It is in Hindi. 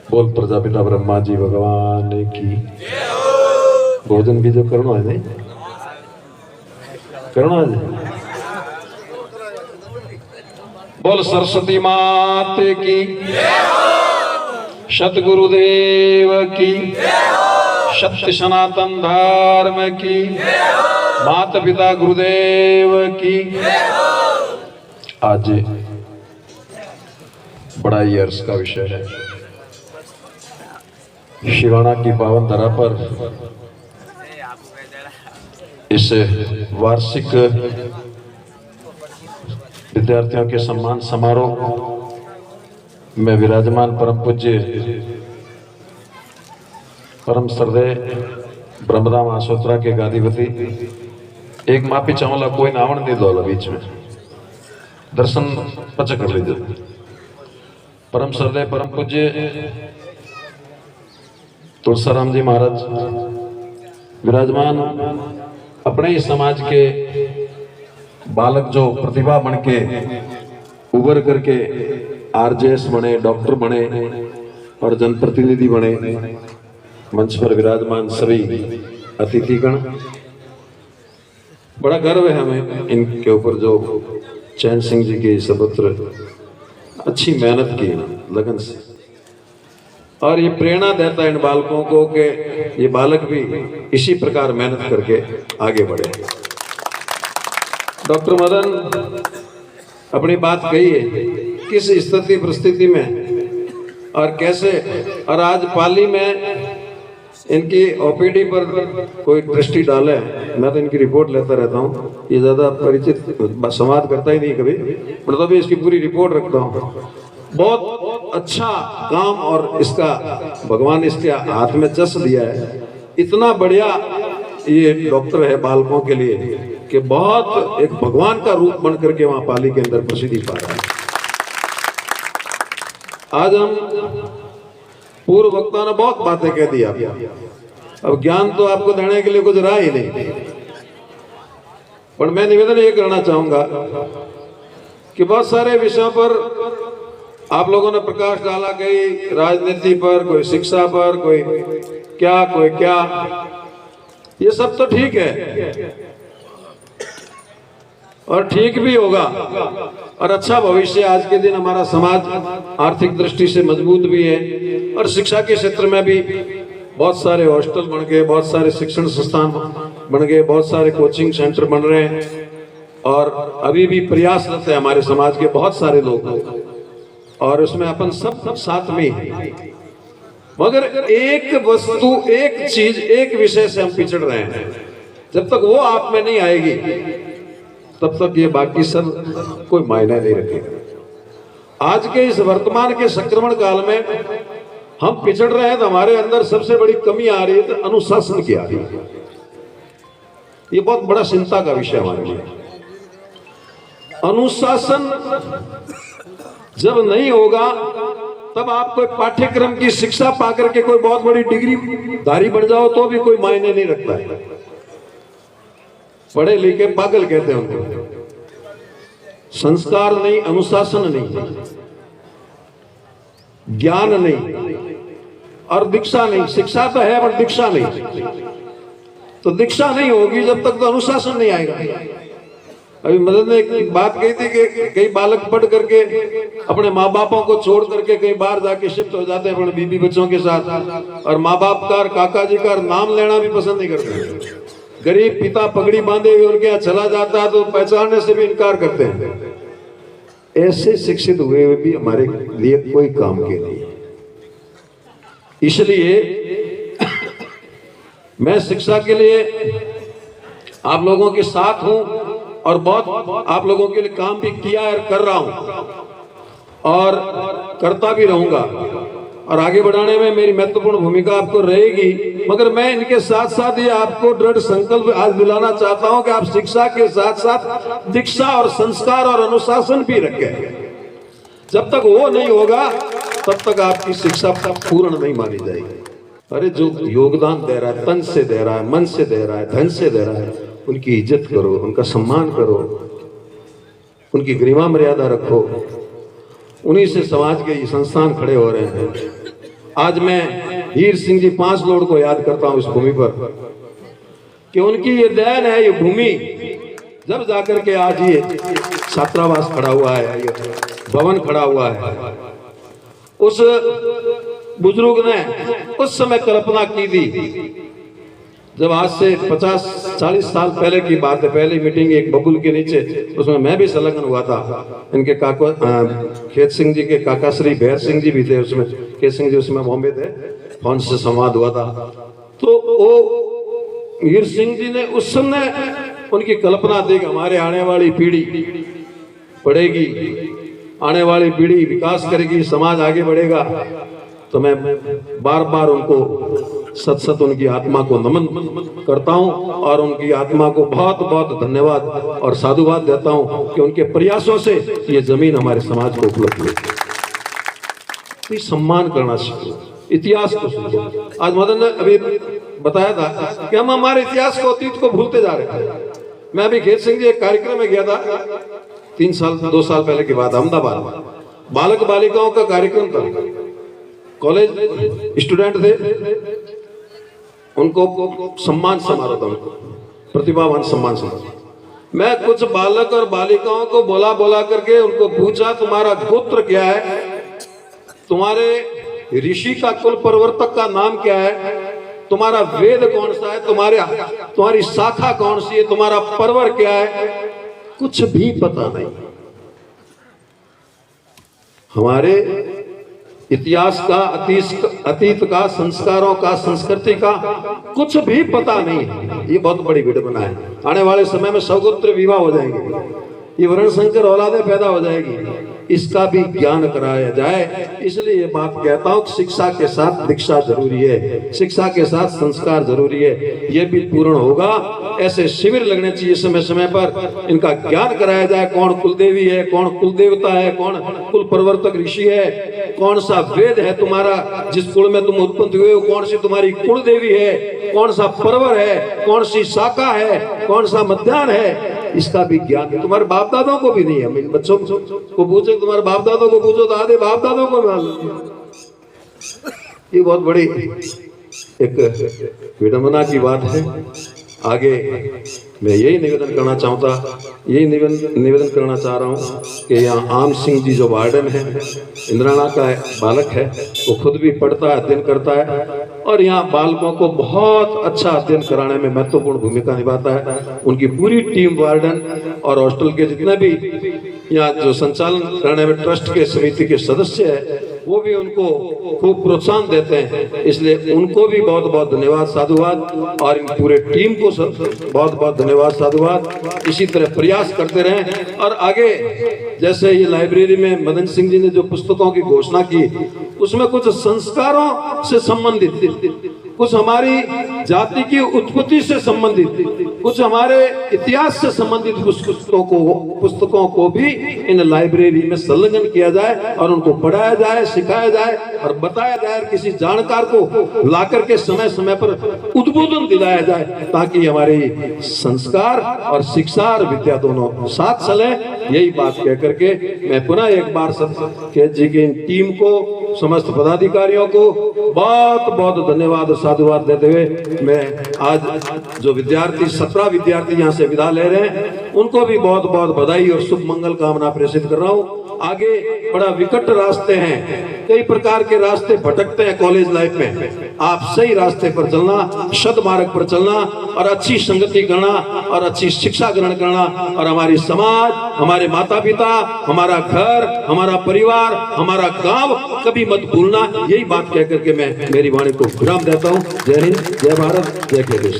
बोल प्रजापिता ब्रह्मा जी भगवान की। भोजन भी जो करना है नहीं करना है। बोल सरस्वती मात की, सतगुरुदेव की, सत्य सनातन धर्म की, माता पिता गुरुदेव की। आज बड़ा ही हर्ष का विषय है। शिवाना की पावन धरा पर इस वार्षिक विद्यार्थियों के सम्मान समारोह में विराजमान परम पूज्य परम श्रद्धेय ब्रह्मराम आसोत्रा के गादीपति एक माफी चाहूंगा, कोई नावण नहीं दो बीच में दर्शन पच कर लीजिए। परम श्रद्धेय परम पूज्य तुलसाराम जी महाराज विराजमान, अपने ही समाज के बालक जो प्रतिभा बन के उभर करके आरजेएस बने, डॉक्टर बने और जनप्रतिनिधि बने। मंच पर विराजमान सभी अतिथिगण, बड़ा गर्व है हमें इनके ऊपर जो चैन सिंह जी के सपुत्र अच्छी मेहनत की लगन से, और ये प्रेरणा देता है इन बालकों को कि ये बालक भी इसी प्रकार मेहनत करके आगे बढ़े। डॉक्टर मदन अपनी बात कही है, किस स्थिति परिस्थिति में और कैसे, और आज पाली में इनकी ओपीडी पर कोई दृष्टि डाले। मैं तो इनकी रिपोर्ट लेता रहता हूँ, ये ज्यादा परिचित संवाद करता ही नहीं कभी, मतलब इसकी पूरी रिपोर्ट रखता हूँ। बहुत अच्छा काम, और इसका भगवान इसके हाथ में जस दिया है। इतना बढ़िया ये डॉक्टर है बालकों के लिए कि बहुत एक भगवान का रूप बन करके वहां पाली के अंदर प्रसिद्धि पा रहा है। आज हम पूर्व वक्ता ने बहुत बातें कह दी आप, अब ज्ञान तो आपको देने के लिए कुछ रहा ही नहीं, पर मैं निवेदन ये करना चाहूंगा कि बहुत सारे विषयों पर आप लोगों ने प्रकाश डाला, कई राजनीति पर, कोई शिक्षा पर, कोई क्या, ये सब तो ठीक है और ठीक भी होगा, और अच्छा भविष्य। आज के दिन हमारा समाज आर्थिक दृष्टि से मजबूत भी है, और शिक्षा के क्षेत्र में भी बहुत सारे हॉस्टल बन गए, बहुत सारे शिक्षण संस्थान बन गए, बहुत सारे कोचिंग सेंटर बन रहे हैं, और अभी भी प्रयासरत है हमारे समाज के बहुत सारे लोग, और उसमें अपन सब साथ में हैं। मगर एक वस्तु, एक चीज, एक विषय से हम पिछड़ रहे हैं। जब तक वो आप में नहीं आएगी तब तक ये बाकी सब कोई मायने नहीं रखेगा। आज के इस वर्तमान के संक्रमण काल में हम पिछड़ रहे हैं, तो हमारे अंदर सबसे बड़ी कमी आ रही है तो अनुशासन की आ रही है। ये बहुत बड़ा चिंता का विषय हमारे लिए। अनुशासन जब नहीं होगा तब आप कोई पाठ्यक्रम की शिक्षा पाकर के कोई बहुत बड़ी डिग्री धारी बन जाओ तो भी कोई मायने नहीं रखता है। पढ़े लिखे पागल कहते हैं उनको। संस्कार नहीं, अनुशासन नहीं, ज्ञान नहीं और दीक्षा नहीं। शिक्षा तो है पर दीक्षा नहीं, तो दीक्षा नहीं होगी जब तक तो अनुशासन नहीं आएगा। अभी मदन ने एक बात कही थी कि कई बालक पढ़ करके अपने माँ बापों को छोड़ करके कई बार जाके शिफ्ट हो जाते हैं अपने बीबी बच्चों के साथ, और माँ बाप का और काका जी का नाम लेना भी पसंद नहीं करते। गरीब पिता पगड़ी बांधे हुए उनके यहाँ चला जाता है तो पहचानने से भी इनकार करते हैं। ऐसे शिक्षित हुए भी हमारे लिए कोई काम के नहीं। इसलिए मैं शिक्षा के लिए आप लोगों के साथ हूं, और बहुत आप लोगों के लिए काम भी किया और कर रहा हूं, और करता भी रहूंगा, और आगे बढ़ाने में मेरी महत्वपूर्ण भूमिका आपको रहेगी। मगर मैं इनके साथ साथ ये आपको दृढ़ संकल्प आज दिलाना चाहता हूं कि आप शिक्षा के साथ साथ दीक्षा और संस्कार और अनुशासन भी रखें। जब तक वो नहीं होगा तब तक आपकी शिक्षा पूर्ण नहीं मानी जाएगी। अरे जो योगदान दे रहा है, तन से दे रहा है, मन से दे रहा है, धन से दे रहा है, उनकी इज्जत करो, उनका सम्मान करो, उनकी गरिमा मर्यादा रखो। उन्हीं से समाज के ये संस्थान खड़े हो रहे हैं। आज मैं हीर सिंह जी 5 लोड को याद करता हूं इस भूमि पर कि उनकी ये देन है, ये भूमि जब जाकर के आज ये छात्रावास खड़ा हुआ है, ये भवन खड़ा हुआ है। उस बुजुर्ग ने उस समय कल्पना की थी, जब आज से 50-40 साल पहले की बात है, पहली मीटिंग एक बबुल के नीचे, उसमें मैं भी संलग्न हुआ था। इनके काका खेत सिंह जी के काका श्री भैर सिंह जी भी थे उसमें, खेत सिंह जी उसमें बॉम्बे थे, फोन से संवाद हुआ था। तो वो हीर सिंह जी ने उस समय उनकी कल्पना दी कि हमारे आने वाली पीढ़ी पढ़ेगी, आने वाली पीढ़ी विकास करेगी, समाज आगे बढ़ेगा। तो मैं बार बार उनको सत उनकी आत्मा को नमन करता हूं और उनकी आत्मा को बहुत बहुत धन्यवाद और साधुवाद देता हूं कि उनके प्रयासों से ये जमीन हमारे समाज को उपलब्ध हुई। तो सम्मान करना सीखो, इतिहास को सीखो। आज मदन ने अभी बताया था कि हम हमारे इतिहास को, अतीत को भूलते जा रहे थे। मैं अभी खेत सिंह जी एक कार्यक्रम में गया था 2 साल पहले की बात, अहमदाबाद में बालक बालिकाओं का कार्यक्रम था। कॉलेज स्टूडेंट थे, उनको सम्मान समारोह था, उनको प्रतिभावान सम्मान समारोह। मैं कुछ बालक और बालिकाओं को बोला करके उनको पूछा, तुम्हारा गोत्र क्या है, तुम्हारे ऋषि का कुल प्रवर्तक का नाम क्या है, तुम्हारा वेद कौन सा है, तुम्हारी शाखा कौन सी है, तुम्हारा पर्वर क्या है, कुछ भी पता नहीं। हमारे इतिहास का, अतीत का, संस्कारों का, संस्कृति का कुछ भी पता नहीं है। ये बहुत बड़ी विडंबना है। आने वाले समय में सगोत्र विवाह हो जाएंगे, ये वर्ण संकर औलादें पैदा हो जाएगी, इसका भी ज्ञान कराया जाए। इसलिए ये बात कहता हूँ, शिक्षा के साथ दीक्षा जरूरी है, शिक्षा के साथ संस्कार जरूरी है। ये भी पूर्ण होगा। ऐसे शिविर लगने चाहिए समय समय पर, इनका ज्ञान कराया जाए। कौन कुलदेवी है, कौन कुल देवता है, कौन कुल प्रवर्तक ऋषि है, कौन सा वेद है तुम्हारा, जिस कुल में तुम उत्पन्न हुए हो, कौन सी तुम्हारी कुल देवी है, कौन सा पर्वर है, कौन सी शाखा है, कौन सा मध्याह्न है, इसका भी ज्ञान तुम्हारे बाप दादों को भी नहीं है। बच्चों को पूछो, तुम्हारे बाप दादों को पूछो तो आधे बाप दादों को मालूम। ये बहुत बड़ी एक विडंबना की बात है। आगे मैं यही निवेदन करना चाह रहा हूँ कि यहाँ आम सिंह जी जो वार्डन है, इंद्राणा का बालक है, वो खुद भी पढ़ता है, अध्ययन करता है और यहाँ बालकों को बहुत अच्छा अध्ययन कराने में महत्वपूर्ण भूमिका निभाता है। उनकी पूरी टीम, वार्डन और हॉस्टल के जितने भी यहाँ जो संचालन करने में ट्रस्ट के समिति के सदस्य है, वो भी उनको खूब प्रोत्साहन देते हैं। इसलिए उनको भी बहुत बहुत धन्यवाद, साधुवाद, और इन पूरे टीम को बहुत बहुत धन्यवाद, साधुवाद। इसी तरह प्रयास करते रहें और आगे, जैसे ये लाइब्रेरी में मदन सिंह जी ने जो पुस्तकों की घोषणा की, उसमें कुछ संस्कारों से संबंधित, कुछ हमारी जाति की उत्पत्ति से संबंधित, कुछ हमारे इतिहास से संबंधित पुस्तकों को भी इन लाइब्रेरी में संलग्न किया जाए और उनको पढ़ाया जाए, सिखाया जाए और बताया जाए। किसी जानकार को लाकर के समय समय पर उद्बोधन दिलाया जाए, ताकि हमारी संस्कार और शिक्षा और विद्या दोनों साथ चले। यही बात कह करके मैं पुनः एक बार खेत जी की टीम को, समस्त पदाधिकारियों को बहुत बहुत धन्यवाद और साधुवाद देते हुए मैं आज जो विद्यार्थी 17 विद्यार्थी यहाँ से विदा ले रहे हैं, उनको भी बहुत बहुत बधाई और शुभ मंगल कामना प्रेषित कर रहा हूँ। आगे बड़ा विकट रास्ते हैं, कई प्रकार के रास्ते भटकते हैं कॉलेज लाइफ में। आप सही रास्ते पर चलना, सद्मार्ग पर चलना और अच्छी संगति करना और अच्छी शिक्षा ग्रहण करना, और हमारी समाज, हमारे माता पिता, हमारा घर, हमारा परिवार, हमारा गांव कभी मत भूलना। यही बात कह करके मैं मेरी वाणी को विराम देता हूँ। जय हिंद, जय भारत, जय जय देश।